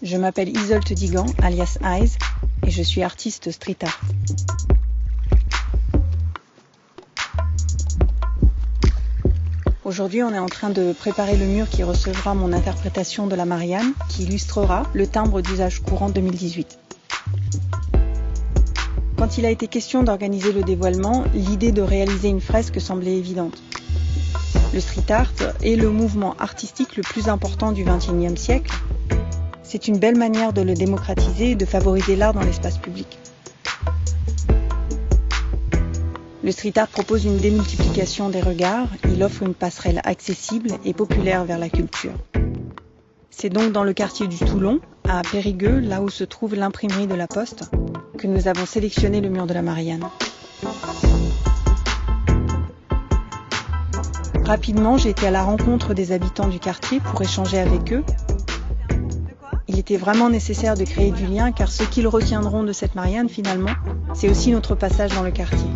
Je m'appelle Isolde Digan, alias Eyes, et je suis artiste street art. Aujourd'hui, on est en train de préparer le mur qui recevra mon interprétation de la Marianne, qui illustrera le timbre d'usage courant 2018. Quand il a été question d'organiser le dévoilement, l'idée de réaliser une fresque semblait évidente. Le street art est le mouvement artistique le plus important du XXIe siècle. C'est une belle manière de le démocratiser et de favoriser l'art dans l'espace public. Le street art propose une démultiplication des regards, il offre une passerelle accessible et populaire vers la culture. C'est donc dans le quartier du Toulon, à Périgueux, là où se trouve l'imprimerie de la Poste, que nous avons sélectionné le mur de la Marianne. Rapidement, j'ai été à la rencontre des habitants du quartier pour échanger avec eux. Il était vraiment nécessaire de créer du lien car ce qu'ils retiendront de cette Marianne, finalement, c'est aussi notre passage dans le quartier.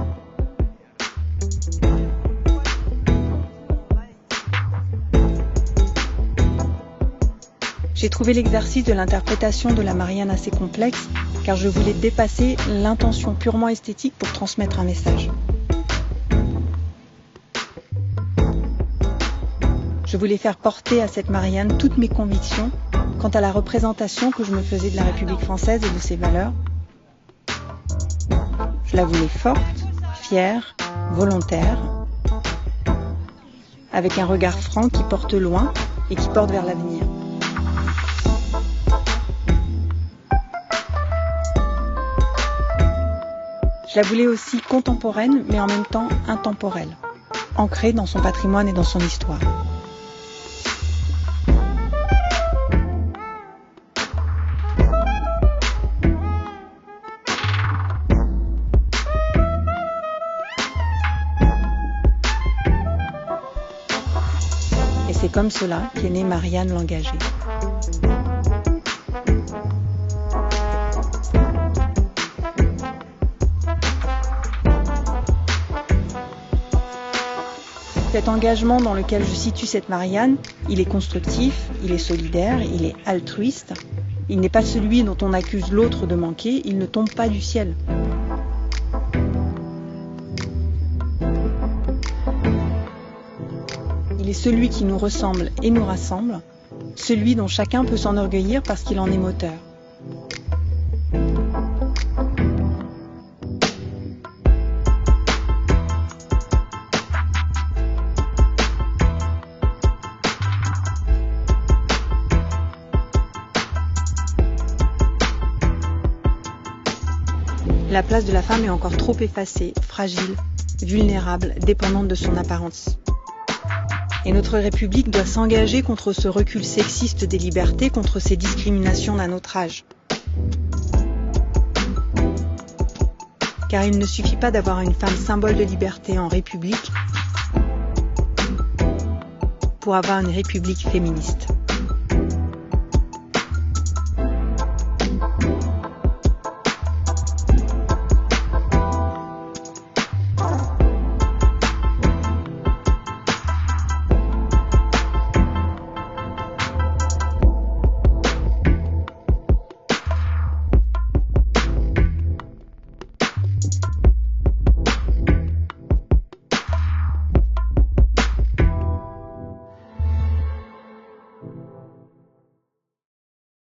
J'ai trouvé l'exercice de l'interprétation de la Marianne assez complexe car je voulais dépasser l'intention purement esthétique pour transmettre un message. Je voulais faire porter à cette Marianne toutes mes convictions quant à la représentation que je me faisais de la République française et de ses valeurs. Je la voulais forte, fière, volontaire, avec un regard franc qui porte loin et qui porte vers l'avenir. Je la voulais aussi contemporaine, mais en même temps intemporelle, ancrée dans son patrimoine et dans son histoire. Et c'est comme cela qu'est née Marianne l'Engagée. Cet engagement dans lequel je situe cette Marianne, il est constructif, il est solidaire, il est altruiste. Il n'est pas celui dont on accuse l'autre de manquer, il ne tombe pas du ciel. Il est celui qui nous ressemble et nous rassemble, celui dont chacun peut s'enorgueillir parce qu'il en est moteur. La place de la femme est encore trop effacée, fragile, vulnérable, dépendante de son apparence. Et notre République doit s'engager contre ce recul sexiste des libertés, contre ces discriminations d'un autre âge. Car il ne suffit pas d'avoir une femme symbole de liberté en République pour avoir une République féministe.